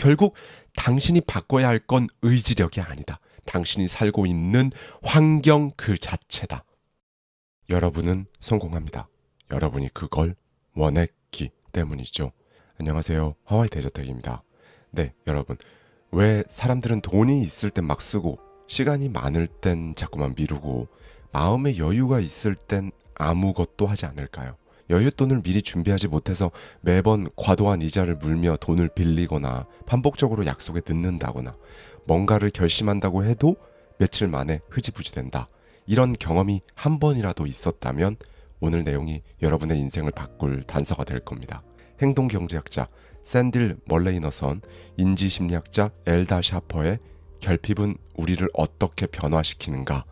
결국 당신이 바꿔야 할 건 의지력이 아니다. 당신이 살고 있는 환경 그 자체다. 여러분은 성공합니다. 여러분이 그걸 원했기 때문이죠. 안녕하세요. 하와이 대저택입니다. 네, 여러분. 왜 사람들은 돈이 있을 땐 막 쓰고 시간이 많을 땐 자꾸만 미루고 마음의 여유가 있을 땐 아무것도 하지 않을까요? 여윳돈을 미리 준비하지 못해서 매번 과도한 이자를 물며 돈을 빌리거나 반복적으로 약속에 늦는다거나 뭔가를 결심한다고 해도 며칠 만에 흐지부지 된다. 이런 경험이 한 번이라도 있었다면 오늘 내용이 여러분의 인생을 바꿀 단서가 될 겁니다. 행동경제학자 샌딜 멀레이너선, 인지심리학자 엘다 샤퍼의 결핍은 우리를 어떻게 변화시키는가,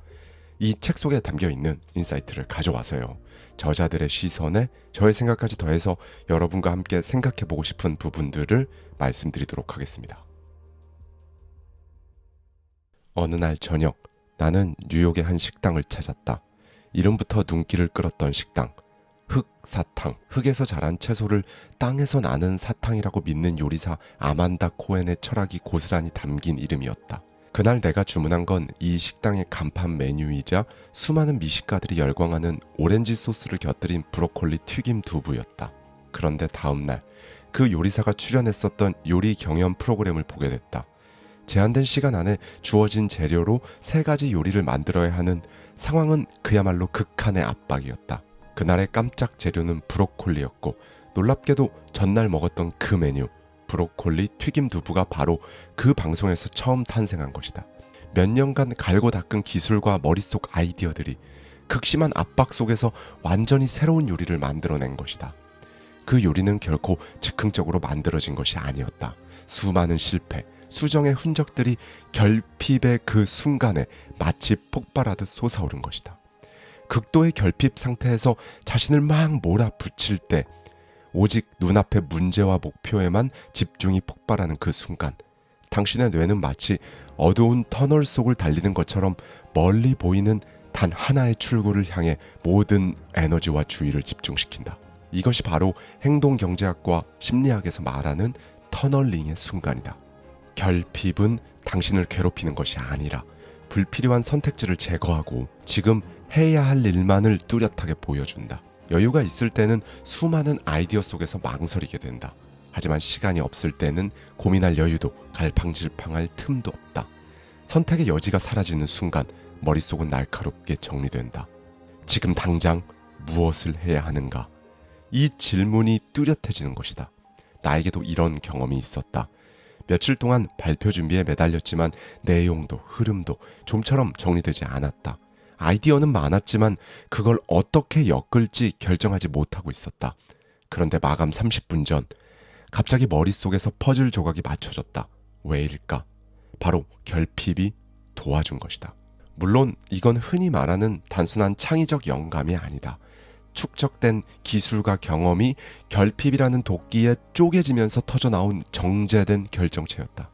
이 책 속에 담겨있는 인사이트를 가져와서요. 저자들의 시선에 저의 생각까지 더해서 여러분과 함께 생각해보고 싶은 부분들을 말씀드리도록 하겠습니다. 어느 날 저녁, 나는 뉴욕의 한 식당을 찾았다. 이름부터 눈길을 끌었던 식당. 흑사탕, 흙에서 자란 채소를 땅에서 나는 사탕이라고 믿는 요리사 아만다 코엔의 철학이 고스란히 담긴 이름이었다. 그날 내가 주문한 건 이 식당의 간판 메뉴이자 수많은 미식가들이 열광하는 오렌지 소스를 곁들인 브로콜리 튀김 두부였다. 그런데 다음날 그 요리사가 출연했었던 요리 경연 프로그램을 보게 됐다. 제한된 시간 안에 주어진 재료로 3가지 요리를 만들어야 하는 상황은 그야말로 극한의 압박이었다. 그날의 깜짝 재료는 브로콜리였고 놀랍게도 전날 먹었던 그 메뉴 브로콜리 튀김 두부가 바로 그 방송에서 처음 탄생한 것이다. 몇 년간 갈고 닦은 기술과 머릿속 아이디어들이 극심한 압박 속에서 완전히 새로운 요리를 만들어낸 것이다. 그 요리는 결코 즉흥적으로 만들어진 것이 아니었다. 수많은 실패, 수정의 흔적들이 결핍의 그 순간에 마치 폭발하듯 솟아오른 것이다. 극도의 결핍 상태에서 자신을 막 몰아붙일 때 오직 눈앞의 문제와 목표에만 집중이 폭발하는 그 순간, 당신의 뇌는 마치 어두운 터널 속을 달리는 것처럼 멀리 보이는 단 하나의 출구를 향해 모든 에너지와 주의를 집중시킨다. 이것이 바로 행동경제학과 심리학에서 말하는 터널링의 순간이다. 결핍은 당신을 괴롭히는 것이 아니라 불필요한 선택지를 제거하고 지금 해야 할 일만을 뚜렷하게 보여준다. 여유가 있을 때는 수많은 아이디어 속에서 망설이게 된다. 하지만 시간이 없을 때는 고민할 여유도 갈팡질팡할 틈도 없다. 선택의 여지가 사라지는 순간 머릿속은 날카롭게 정리된다. 지금 당장 무엇을 해야 하는가? 이 질문이 뚜렷해지는 것이다. 나에게도 이런 경험이 있었다. 며칠 동안 발표 준비에 매달렸지만 내용도 흐름도 좀처럼 정리되지 않았다. 아이디어는 많았지만 그걸 어떻게 엮을지 결정하지 못하고 있었다. 그런데 마감 30분 전 갑자기 머릿속에서 퍼즐 조각이 맞춰졌다. 왜일까? 바로 결핍이 도와준 것이다. 물론 이건 흔히 말하는 단순한 창의적 영감이 아니다. 축적된 기술과 경험이 결핍이라는 도끼에 쪼개지면서 터져나온 정제된 결정체였다.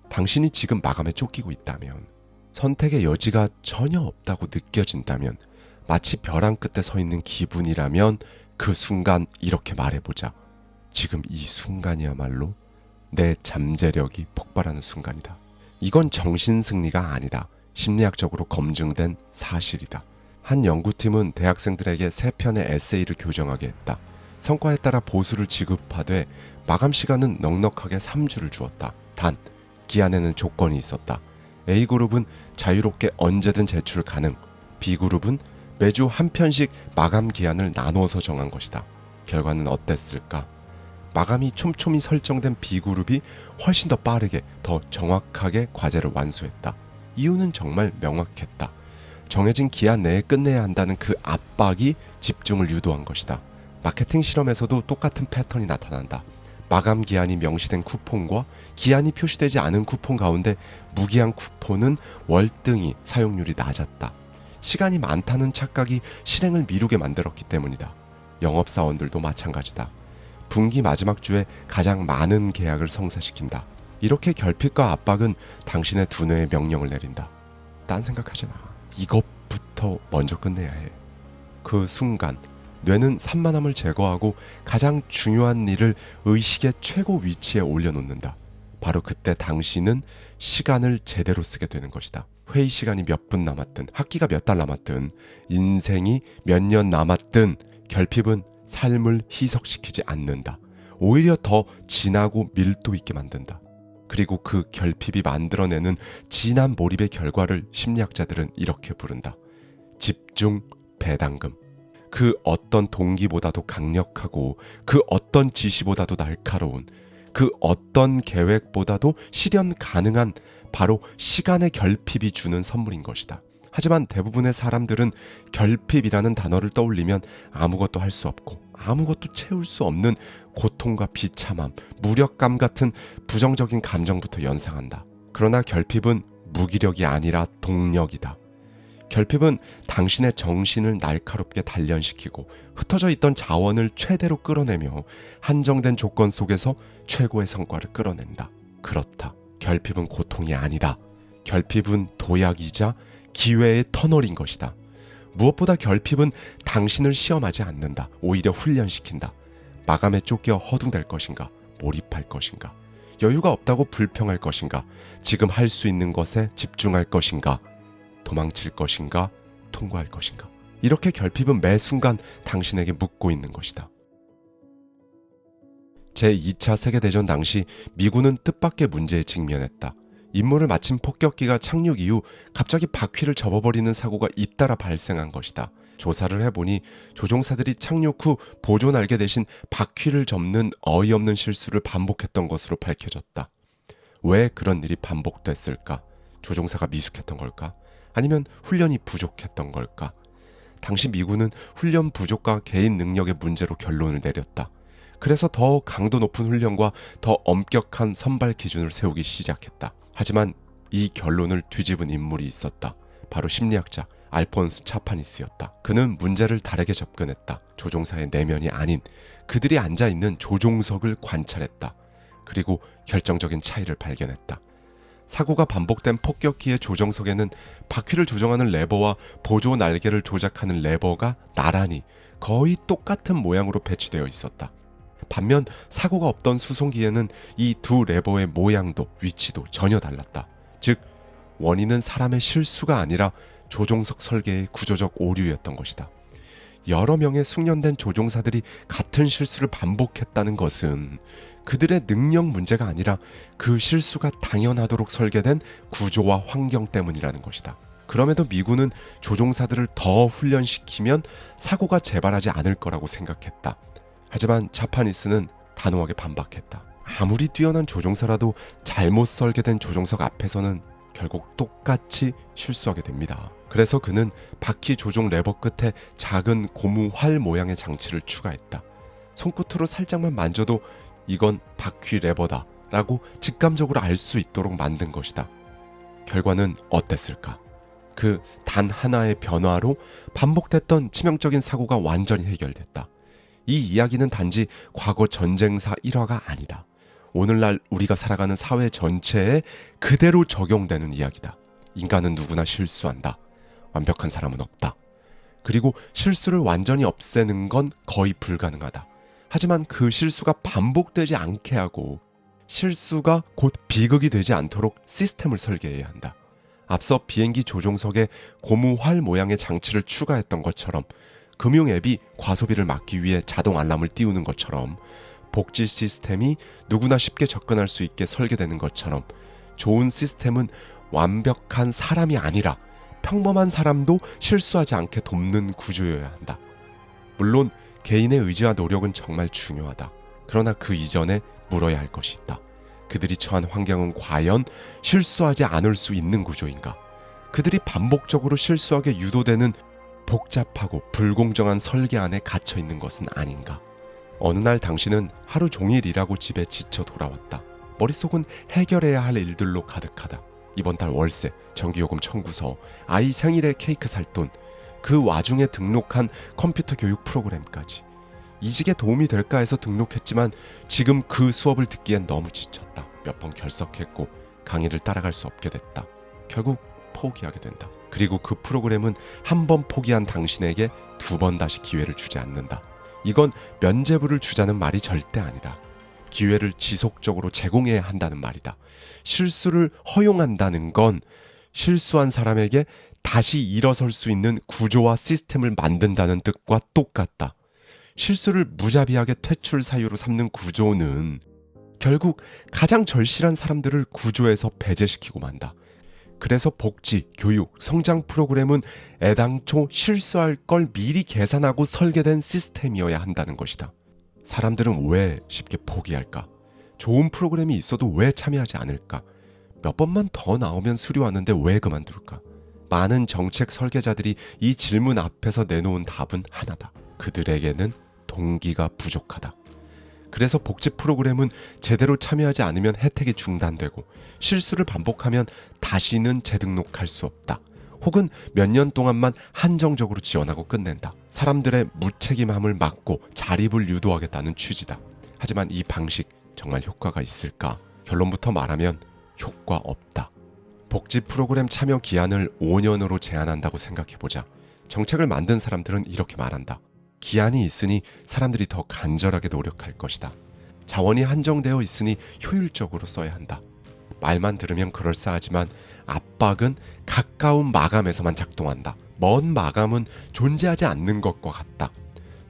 당신이 지금 마감에 쫓기고 있다면, 선택의 여지가 전혀 없다고 느껴진다면, 마치 벼랑 끝에 서 있는 기분이라면 그 순간 이렇게 말해보자. 지금 이 순간이야말로 내 잠재력이 폭발하는 순간이다. 이건 정신승리가 아니다. 심리학적으로 검증된 사실이다. 한 연구팀은 대학생들에게 3편의 에세이를 교정하게 했다. 성과에 따라 보수를 지급하되 마감 시간은 넉넉하게 3주를 주었다. 단, 기한에는 조건이 있었다. A그룹은 자유롭게 언제든 제출 가능, B그룹은 매주 한 편씩 마감 기한을 나눠서 정한 것이다. 결과는 어땠을까? 마감이 촘촘히 설정된 B그룹이 훨씬 더 빠르게, 더 정확하게 과제를 완수했다. 이유는 정말 명확했다. 정해진 기한 내에 끝내야 한다는 그 압박이 집중을 유도한 것이다. 마케팅 실험에서도 똑같은 패턴이 나타난다. 마감 기한이 명시된 쿠폰과 기한이 표시되지 않은 쿠폰 가운데 무기한 쿠폰은 월등히 사용률이 낮았다. 시간이 많다는 착각이 실행을 미루게 만들었기 때문이다. 영업사원들도 마찬가지다. 분기 마지막 주에 가장 많은 계약을 성사시킨다. 이렇게 결핍과 압박은 당신의 두뇌에 명령을 내린다. 딴 생각하지 마. 이것부터 먼저 끝내야 해. 그 순간 뇌는 산만함을 제거하고 가장 중요한 일을 의식의 최고 위치에 올려놓는다. 바로 그때 당신은 시간을 제대로 쓰게 되는 것이다. 회의 시간이 몇 분 남았든, 학기가 몇 달 남았든, 인생이 몇 년 남았든 결핍은 삶을 희석시키지 않는다. 오히려 더 진하고 밀도 있게 만든다. 그리고 그 결핍이 만들어내는 진한 몰입의 결과를 심리학자들은 이렇게 부른다. 집중 배당금. 그 어떤 동기보다도 강력하고 그 어떤 지시보다도 날카로운 그 어떤 계획보다도 실현 가능한 바로 시간의 결핍이 주는 선물인 것이다. 하지만 대부분의 사람들은 결핍이라는 단어를 떠올리면 아무것도 할 수 없고 아무것도 채울 수 없는 고통과 비참함, 무력감 같은 부정적인 감정부터 연상한다. 그러나 결핍은 무기력이 아니라 동력이다. 결핍은 당신의 정신을 날카롭게 단련시키고 흩어져 있던 자원을 최대로 끌어내며 한정된 조건 속에서 최고의 성과를 끌어낸다. 그렇다. 결핍은 고통이 아니다. 결핍은 도약이자 기회의 터널인 것이다. 무엇보다 결핍은 당신을 시험하지 않는다. 오히려 훈련시킨다. 마감에 쫓겨 허둥댈 것인가? 몰입할 것인가? 여유가 없다고 불평할 것인가? 지금 할 수 있는 것에 집중할 것인가? 도망칠 것인가? 통과할 것인가? 이렇게 결핍은 매 순간 당신에게 묻고 있는 것이다. 제2차 세계대전 당시 미군은 뜻밖의 문제에 직면했다. 임무를 마친 폭격기가 착륙 이후 갑자기 바퀴를 접어버리는 사고가 잇따라 발생한 것이다. 조사를 해보니 조종사들이 착륙 후 보조 날개 대신 바퀴를 접는 어이없는 실수를 반복했던 것으로 밝혀졌다. 왜 그런 일이 반복됐을까? 조종사가 미숙했던 걸까? 아니면 훈련이 부족했던 걸까? 당시 미군은 훈련 부족과 개인 능력의 문제로 결론을 내렸다. 그래서 더 강도 높은 훈련과 더 엄격한 선발 기준을 세우기 시작했다. 하지만 이 결론을 뒤집은 인물이 있었다. 바로 심리학자 알폰스 차파니스였다. 그는 문제를 다르게 접근했다. 조종사의 내면이 아닌 그들이 앉아있는 조종석을 관찰했다. 그리고 결정적인 차이를 발견했다. 사고가 반복된 폭격기의 조종석에는 바퀴를 조정하는 레버와 보조 날개를 조작하는 레버가 나란히 거의 똑같은 모양으로 배치되어 있었다. 반면 사고가 없던 수송기에는 이 두 레버의 모양도 위치도 전혀 달랐다. 즉 원인은 사람의 실수가 아니라 조종석 설계의 구조적 오류였던 것이다. 여러 명의 숙련된 조종사들이 같은 실수를 반복했다는 것은 그들의 능력 문제가 아니라 그 실수가 당연하도록 설계된 구조와 환경 때문이라는 것이다. 그럼에도 미군은 조종사들을 더 훈련시키면 사고가 재발하지 않을 거라고 생각했다. 하지만 차파니스는 단호하게 반박했다. 아무리 뛰어난 조종사라도 잘못 설계된 조종석 앞에서는 결국 똑같이 실수하게 됩니다. 그래서 그는 바퀴 조종 레버 끝에 작은 고무 활 모양의 장치를 추가했다. 손끝으로 살짝만 만져도 이건 바퀴 레버다 라고 직감적으로 알 수 있도록 만든 것이다. 결과는 어땠을까? 그 단 하나의 변화로 반복됐던 치명적인 사고가 완전히 해결됐다. 이 이야기는 단지 과거 전쟁사 일화가 아니다. 오늘날 우리가 살아가는 사회 전체에 그대로 적용되는 이야기다. 인간은 누구나 실수한다. 완벽한 사람은 없다. 그리고 실수를 완전히 없애는 건 거의 불가능하다. 하지만 그 실수가 반복되지 않게 하고 실수가 곧 비극이 되지 않도록 시스템을 설계해야 한다. 앞서 비행기 조종석에 고무 활 모양의 장치를 추가했던 것처럼 금융 앱이 과소비를 막기 위해 자동 알람을 띄우는 것처럼 복지 시스템이 누구나 쉽게 접근할 수 있게 설계되는 것처럼 좋은 시스템은 완벽한 사람이 아니라 평범한 사람도 실수하지 않게 돕는 구조여야 한다. 물론 개인의 의지와 노력은 정말 중요하다. 그러나 그 이전에 물어야 할 것이 있다. 그들이 처한 환경은 과연 실수하지 않을 수 있는 구조인가? 그들이 반복적으로 실수하게 유도되는 복잡하고 불공정한 설계 안에 갇혀 있는 것은 아닌가? 어느 날 당신은 하루 종일 일하고 집에 지쳐 돌아왔다. 머릿속은 해결해야 할 일들로 가득하다. 이번 달 월세, 전기요금 청구서, 아이 생일에 케이크 살 돈, 그 와중에 등록한 컴퓨터 교육 프로그램까지. 이직에 도움이 될까 해서 등록했지만 지금 그 수업을 듣기엔 너무 지쳤다. 몇 번 결석했고 강의를 따라갈 수 없게 됐다. 결국 포기하게 된다. 그리고 그 프로그램은 한 번 포기한 당신에게 두 번 다시 기회를 주지 않는다. 이건 면죄부를 주자는 말이 절대 아니다. 기회를 지속적으로 제공해야 한다는 말이다. 실수를 허용한다는 건 실수한 사람에게 다시 일어설 수 있는 구조와 시스템을 만든다는 뜻과 똑같다. 실수를 무자비하게 퇴출 사유로 삼는 구조는 결국 가장 절실한 사람들을 구조에서 배제시키고 만다. 그래서 복지, 교육, 성장 프로그램은 애당초 실수할 걸 미리 계산하고 설계된 시스템이어야 한다는 것이다. 사람들은 왜 쉽게 포기할까? 좋은 프로그램이 있어도 왜 참여하지 않을까? 몇 번만 더 나오면 수료하는데 왜 그만둘까? 많은 정책 설계자들이 이 질문 앞에서 내놓은 답은 하나다. 그들에게는 동기가 부족하다. 그래서 복지 프로그램은 제대로 참여하지 않으면 혜택이 중단되고 실수를 반복하면 다시는 재등록할 수 없다. 혹은 몇 년 동안만 한정적으로 지원하고 끝낸다. 사람들의 무책임함을 막고 자립을 유도하겠다는 취지다. 하지만 이 방식 정말 효과가 있을까? 결론부터 말하면 효과 없다. 복지 프로그램 참여 기한을 5년으로 제한한다고 생각해보자. 정책을 만든 사람들은 이렇게 말한다. 기한이 있으니 사람들이 더 간절하게 노력할 것이다. 자원이 한정되어 있으니 효율적으로 써야 한다. 말만 들으면 그럴싸하지만 압박은 가까운 마감에서만 작동한다. 먼 마감은 존재하지 않는 것과 같다.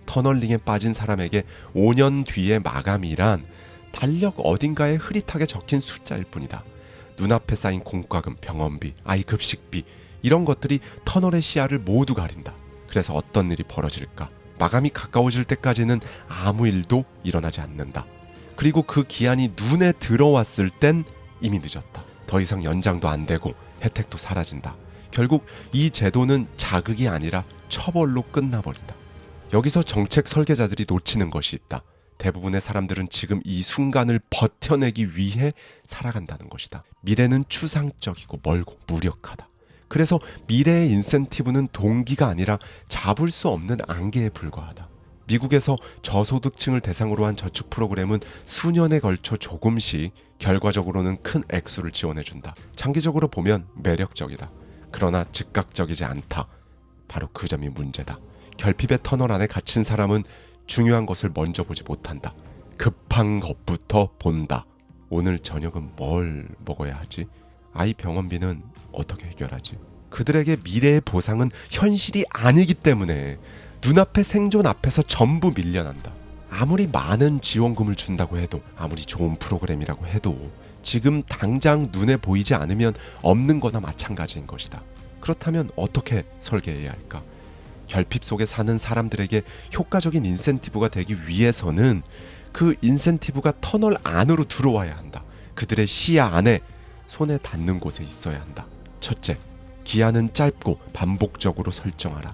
터널링에 빠진 사람에게 5년 뒤의 마감이란 달력 어딘가에 흐릿하게 적힌 숫자일 뿐이다. 눈앞에 쌓인 공과금, 병원비, 아이 급식비 이런 것들이 터널의 시야를 모두 가린다. 그래서 어떤 일이 벌어질까? 마감이 가까워질 때까지는 아무 일도 일어나지 않는다. 그리고 그 기한이 눈에 들어왔을 땐 이미 늦었다. 더 이상 연장도 안 되고 혜택도 사라진다. 결국 이 제도는 자극이 아니라 처벌로 끝나버린다. 여기서 정책 설계자들이 놓치는 것이 있다. 대부분의 사람들은 지금 이 순간을 버텨내기 위해 살아간다는 것이다. 미래는 추상적이고 멀고 무력하다. 그래서 미래의 인센티브는 동기가 아니라 잡을 수 없는 안개에 불과하다. 미국에서 저소득층을 대상으로 한 저축 프로그램은 수년에 걸쳐 조금씩 결과적으로는 큰 액수를 지원해준다. 장기적으로 보면 매력적이다. 그러나 즉각적이지 않다. 바로 그 점이 문제다. 결핍의 터널 안에 갇힌 사람은 중요한 것을 먼저 보지 못한다. 급한 것부터 본다. 오늘 저녁은 뭘 먹어야 하지? 아이 병원비는 어떻게 해결하지? 그들에게 미래의 보상은 현실이 아니기 때문에 눈앞의 생존 앞에서 전부 밀려난다. 아무리 많은 지원금을 준다고 해도, 아무리 좋은 프로그램이라고 해도 지금 당장 눈에 보이지 않으면 없는 거나 마찬가지인 것이다. 그렇다면 어떻게 설계해야 할까? 결핍 속에 사는 사람들에게 효과적인 인센티브가 되기 위해서는 그 인센티브가 터널 안으로 들어와야 한다. 그들의 시야 안에 손에 닿는 곳에 있어야 한다. 첫째, 기한은 짧고 반복적으로 설정하라.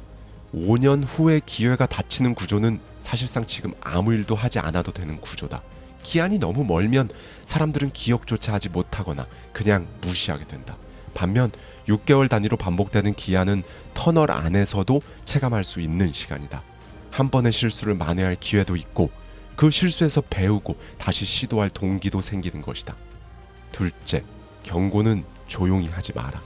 5년 후에 기회가 닫히는 구조는 사실상 지금 아무 일도 하지 않아도 되는 구조다. 기한이 너무 멀면 사람들은 기억조차 하지 못하거나 그냥 무시하게 된다. 반면 6개월 단위로 반복되는 기한은 터널 안에서도 체감할 수 있는 시간이다. 한 번의 실수를 만회할 기회도 있고 그 실수에서 배우고 다시 시도할 동기도 생기는 것이다. 둘째, 경고는 조용히 하지 마라.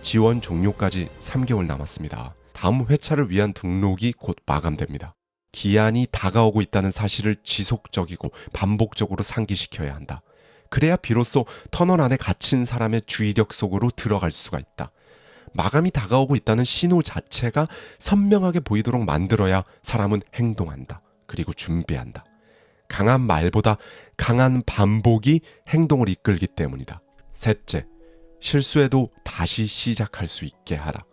지원 종료까지 3개월 남았습니다. 다음 회차를 위한 등록이 곧 마감됩니다. 기한이 다가오고 있다는 사실을 지속적이고 반복적으로 상기시켜야 한다. 그래야 비로소 터널 안에 갇힌 사람의 주의력 속으로 들어갈 수가 있다. 마감이 다가오고 있다는 신호 자체가 선명하게 보이도록 만들어야 사람은 행동한다. 그리고 준비한다. 강한 말보다 강한 반복이 행동을 이끌기 때문이다. 셋째, 실수해도 다시 시작할 수 있게 하라.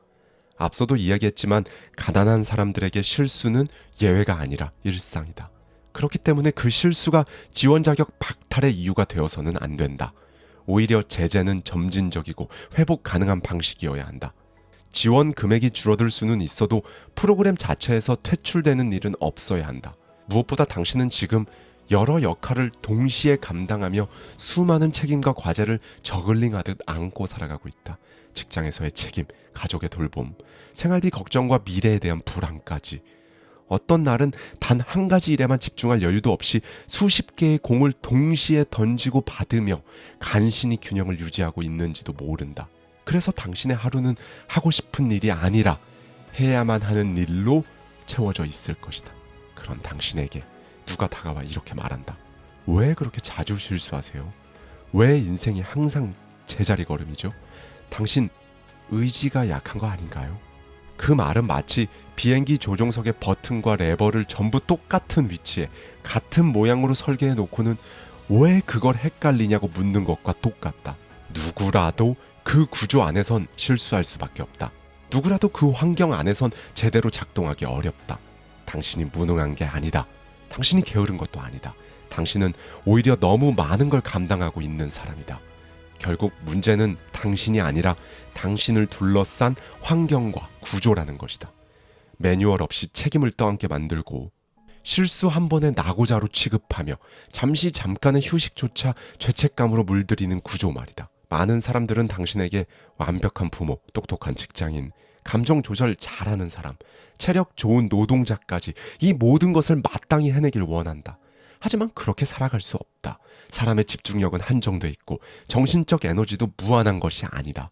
앞서도 이야기했지만 가난한 사람들에게 실수는 예외가 아니라 일상이다. 그렇기 때문에 그 실수가 지원 자격 박탈의 이유가 되어서는 안 된다. 오히려 제재는 점진적이고 회복 가능한 방식이어야 한다. 지원 금액이 줄어들 수는 있어도 프로그램 자체에서 퇴출되는 일은 없어야 한다. 무엇보다 당신은 지금 여러 역할을 동시에 감당하며 수많은 책임과 과제를 저글링하듯 안고 살아가고 있다. 직장에서의 책임, 가족의 돌봄, 생활비 걱정과 미래에 대한 불안까지. 어떤 날은 단 한 가지 일에만 집중할 여유도 없이 수십 개의 공을 동시에 던지고 받으며 간신히 균형을 유지하고 있는지도 모른다. 그래서 당신의 하루는 하고 싶은 일이 아니라 해야만 하는 일로 채워져 있을 것이다. 그런 당신에게 누가 다가와 이렇게 말한다. 왜 그렇게 자주 실수하세요? 왜 인생이 항상 제자리 걸음이죠? 당신 의지가 약한 거 아닌가요? 그 말은 마치 비행기 조종석의 버튼과 레버를 전부 똑같은 위치에 같은 모양으로 설계해 놓고는 왜 그걸 헷갈리냐고 묻는 것과 똑같다. 누구라도 그 구조 안에선 실수할 수밖에 없다. 누구라도 그 환경 안에선 제대로 작동하기 어렵다. 당신이 무능한 게 아니다. 당신이 게으른 것도 아니다. 당신은 오히려 너무 많은 걸 감당하고 있는 사람이다. 결국 문제는 당신이 아니라 당신을 둘러싼 환경과 구조라는 것이다. 매뉴얼 없이 책임을 떠안게 만들고 실수 한 번에 낙오자로 취급하며 잠깐의 휴식조차 죄책감으로 물들이는 구조 말이다. 많은 사람들은 당신에게 완벽한 부모, 똑똑한 직장인, 감정 조절 잘하는 사람, 체력 좋은 노동자까지 이 모든 것을 마땅히 해내길 원한다. 하지만 그렇게 살아갈 수 없다. 사람의 집중력은 한정돼 있고 정신적 에너지도 무한한 것이 아니다.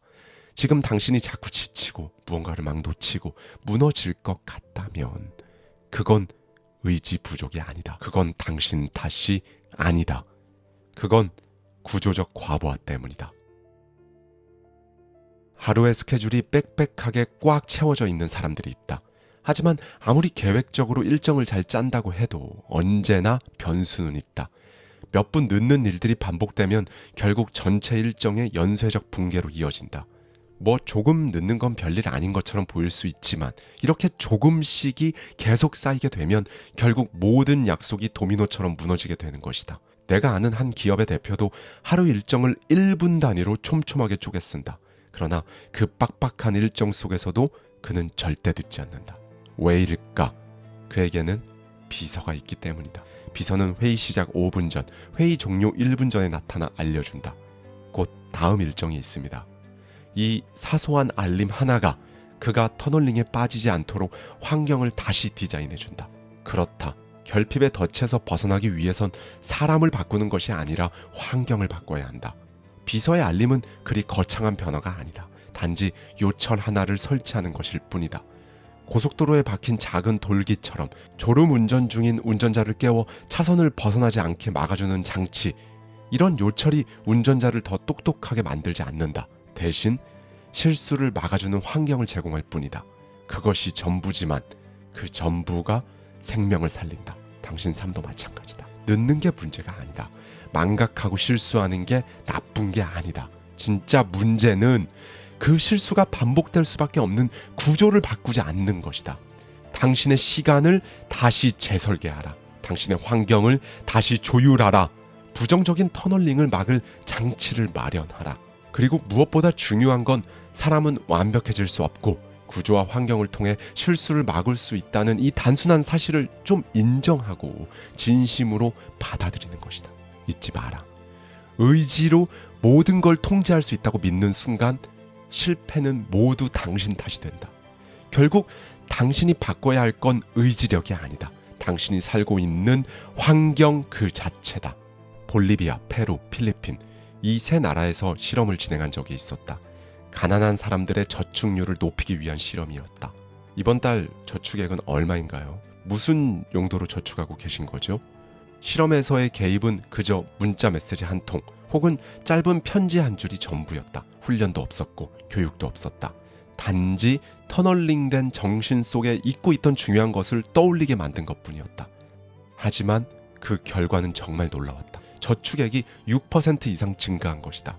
지금 당신이 자꾸 지치고 무언가를 막 놓치고 무너질 것 같다면 그건 의지 부족이 아니다. 그건 당신 탓이 아니다. 그건 구조적 과부하 때문이다. 하루의 스케줄이 빽빽하게 꽉 채워져 있는 사람들이 있다. 하지만 아무리 계획적으로 일정을 잘 짠다고 해도 언제나 변수는 있다. 몇 분 늦는 일들이 반복되면 결국 전체 일정의 연쇄적 붕괴로 이어진다. 뭐 조금 늦는 건 별일 아닌 것처럼 보일 수 있지만 이렇게 조금씩이 계속 쌓이게 되면 결국 모든 약속이 도미노처럼 무너지게 되는 것이다. 내가 아는 한 기업의 대표도 하루 일정을 1분 단위로 촘촘하게 쪼개 쓴다. 그러나 그 빡빡한 일정 속에서도 그는 절대 듣지 않는다. 왜일까? 그에게는 비서가 있기 때문이다. 비서는 회의 시작 5분 전, 회의 종료 1분 전에 나타나 알려준다. 곧 다음 일정이 있습니다. 이 사소한 알림 하나가 그가 터널링에 빠지지 않도록 환경을 다시 디자인해준다. 그렇다. 결핍의 덫에서 벗어나기 위해선 사람을 바꾸는 것이 아니라 환경을 바꿔야 한다. 비서의 알림은 그리 거창한 변화가 아니다. 단지 요철 하나를 설치하는 것일 뿐이다. 고속도로에 박힌 작은 돌기처럼 졸음 운전 중인 운전자를 깨워 차선을 벗어나지 않게 막아주는 장치. 이런 요철이 운전자를 더 똑똑하게 만들지 않는다. 대신 실수를 막아주는 환경을 제공할 뿐이다. 그것이 전부지만 그 전부가 생명을 살린다. 당신 삶도 마찬가지다. 늦는 게 문제가 아니다. 망각하고 실수하는 게 나쁜 게 아니다. 진짜 문제는 그 실수가 반복될 수밖에 없는 구조를 바꾸지 않는 것이다. 당신의 시간을 다시 재설계하라. 당신의 환경을 다시 조율하라. 부정적인 터널링을 막을 장치를 마련하라. 그리고 무엇보다 중요한 건 사람은 완벽해질 수 없고 구조와 환경을 통해 실수를 막을 수 있다는 이 단순한 사실을 좀 인정하고 진심으로 받아들이는 것이다. 잊지 마라. 의지로 모든 걸 통제할 수 있다고 믿는 순간 실패는 모두 당신 탓이 된다. 결국 당신이 바꿔야 할 건 의지력이 아니다. 당신이 살고 있는 환경 그 자체다. 볼리비아, 페루, 필리핀 이 세 나라에서 실험을 진행한 적이 있었다. 가난한 사람들의 저축률을 높이기 위한 실험이었다. 이번 달 저축액은 얼마인가요? 무슨 용도로 저축하고 계신 거죠? 실험에서의 개입은 그저 문자 메시지 한 통 혹은 짧은 편지 한 줄이 전부였다. 훈련도 없었고 교육도 없었다. 단지 터널링된 정신 속에 잊고 있던 중요한 것을 떠올리게 만든 것뿐이었다. 하지만 그 결과는 정말 놀라웠다. 저축액이 6% 이상 증가한 것이다.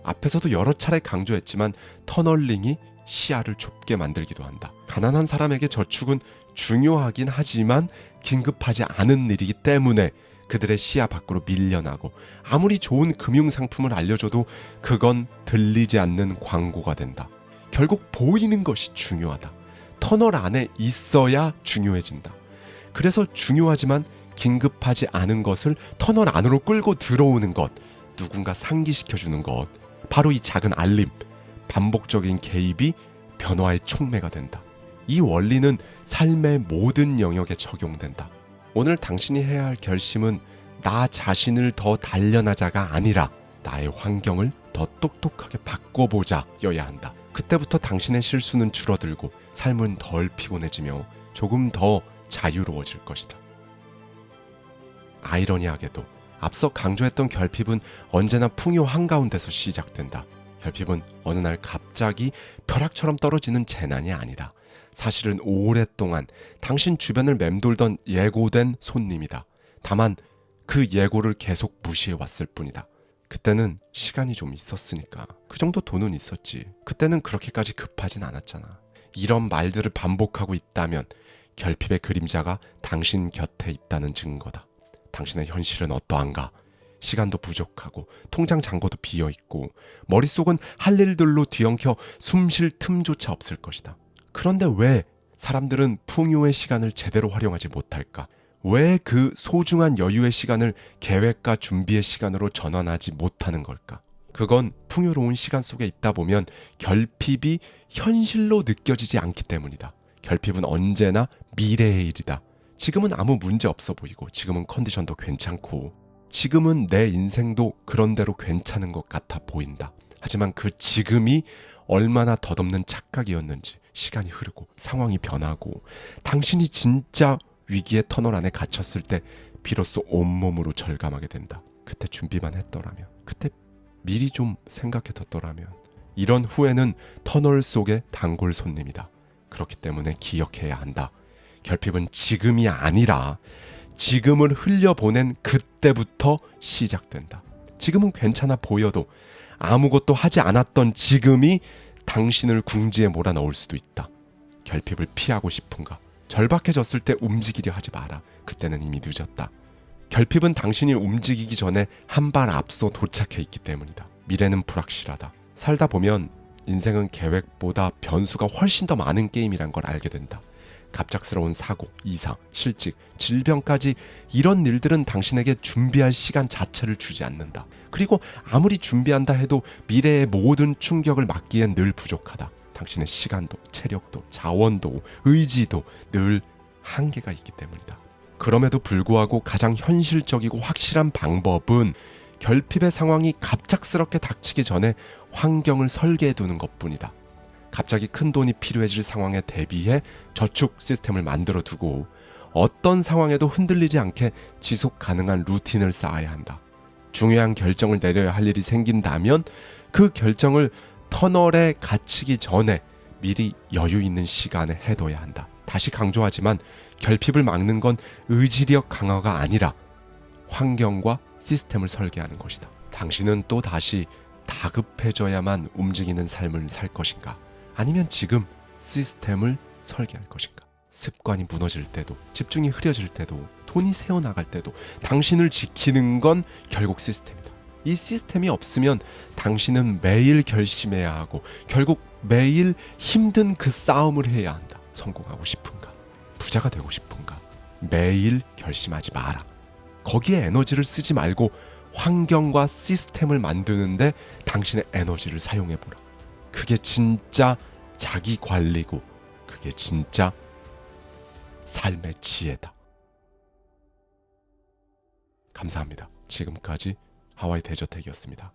앞에서도 여러 차례 강조했지만 터널링이 시야를 좁게 만들기도 한다. 가난한 사람에게 저축은 중요하긴 하지만 긴급하지 않은 일이기 때문에 그들의 시야 밖으로 밀려나고 아무리 좋은 금융상품을 알려줘도 그건 들리지 않는 광고가 된다. 결국 보이는 것이 중요하다. 터널 안에 있어야 중요해진다. 그래서 중요하지만 긴급하지 않은 것을 터널 안으로 끌고 들어오는 것, 누군가 상기시켜주는 것, 바로 이 작은 알림, 반복적인 개입이 변화의 촉매가 된다. 이 원리는 삶의 모든 영역에 적용된다. 오늘 당신이 해야 할 결심은 나 자신을 더 단련하자가 아니라 나의 환경을 더 똑똑하게 바꿔보자 여야 한다. 그때부터 당신의 실수는 줄어들고 삶은 덜 피곤해지며 조금 더 자유로워질 것이다. 아이러니하게도 앞서 강조했던 결핍은 언제나 풍요 한가운데서 시작된다. 결핍은 어느 날 갑자기 벼락처럼 떨어지는 재난이 아니다. 사실은 오랫동안 당신 주변을 맴돌던 예고된 손님이다. 다만 그 예고를 계속 무시해왔을 뿐이다. 그때는 시간이 좀 있었으니까. 그 정도 돈은 있었지. 그때는 그렇게까지 급하진 않았잖아. 이런 말들을 반복하고 있다면 결핍의 그림자가 당신 곁에 있다는 증거다. 당신의 현실은 어떠한가? 시간도 부족하고 통장 잔고도 비어있고 머릿속은 할 일들로 뒤엉켜 숨 쉴 틈조차 없을 것이다. 그런데 왜 사람들은 풍요의 시간을 제대로 활용하지 못할까? 왜 그 소중한 여유의 시간을 계획과 준비의 시간으로 전환하지 못하는 걸까? 그건 풍요로운 시간 속에 있다 보면 결핍이 현실로 느껴지지 않기 때문이다. 결핍은 언제나 미래의 일이다. 지금은 아무 문제 없어 보이고 지금은 컨디션도 괜찮고 지금은 내 인생도 그런대로 괜찮은 것 같아 보인다. 하지만 그 지금이 얼마나 덧없는 착각이었는지 시간이 흐르고 상황이 변하고 당신이 진짜 위기의 터널 안에 갇혔을 때 비로소 온몸으로 절감하게 된다. 그때 준비만 했더라면, 그때 미리 좀 생각해뒀더라면. 이런 후회는 터널 속의 단골 손님이다. 그렇기 때문에 기억해야 한다. 결핍은 지금이 아니라 지금을 흘려보낸 그때부터 시작된다. 지금은 괜찮아 보여도 아무것도 하지 않았던 지금이 당신을 궁지에 몰아넣을 수도 있다. 결핍을 피하고 싶은가? 절박해졌을 때 움직이려 하지 마라. 그때는 이미 늦었다. 결핍은 당신이 움직이기 전에 한 발 앞서 도착해 있기 때문이다. 미래는 불확실하다. 살다 보면 인생은 계획보다 변수가 훨씬 더 많은 게임이란 걸 알게 된다. 갑작스러운 사고, 이상, 실직, 질병까지 이런 일들은 당신에게 준비할 시간 자체를 주지 않는다. 그리고 아무리 준비한다 해도 미래의 모든 충격을 막기엔 늘 부족하다. 당신의 시간도, 체력도, 자원도, 의지도 늘 한계가 있기 때문이다. 그럼에도 불구하고 가장 현실적이고 확실한 방법은 결핍의 상황이 갑작스럽게 닥치기 전에 환경을 설계해 두는 것뿐이다. 갑자기 큰 돈이 필요해질 상황에 대비해 저축 시스템을 만들어 두고 어떤 상황에도 흔들리지 않게 지속 가능한 루틴을 쌓아야 한다. 중요한 결정을 내려야 할 일이 생긴다면 그 결정을 터널에 갇히기 전에 미리 여유 있는 시간에 해둬야 한다. 다시 강조하지만 결핍을 막는 건 의지력 강화가 아니라 환경과 시스템을 설계하는 것이다. 당신은 또 다시 다급해져야만 움직이는 삶을 살 것인가? 아니면 지금 시스템을 설계할 것인가? 습관이 무너질 때도, 집중이 흐려질 때도, 돈이 새어나갈 때도 당신을 지키는 건 결국 시스템이다. 이 시스템이 없으면 당신은 매일 결심해야 하고 결국 매일 힘든 그 싸움을 해야 한다. 성공하고 싶은가? 부자가 되고 싶은가? 매일 결심하지 마라. 거기에 에너지를 쓰지 말고 환경과 시스템을 만드는데 당신의 에너지를 사용해보라. 그게 진짜 자기 관리고 그게 진짜 삶의 지혜다. 감사합니다. 지금까지 하와이 대저택이었습니다.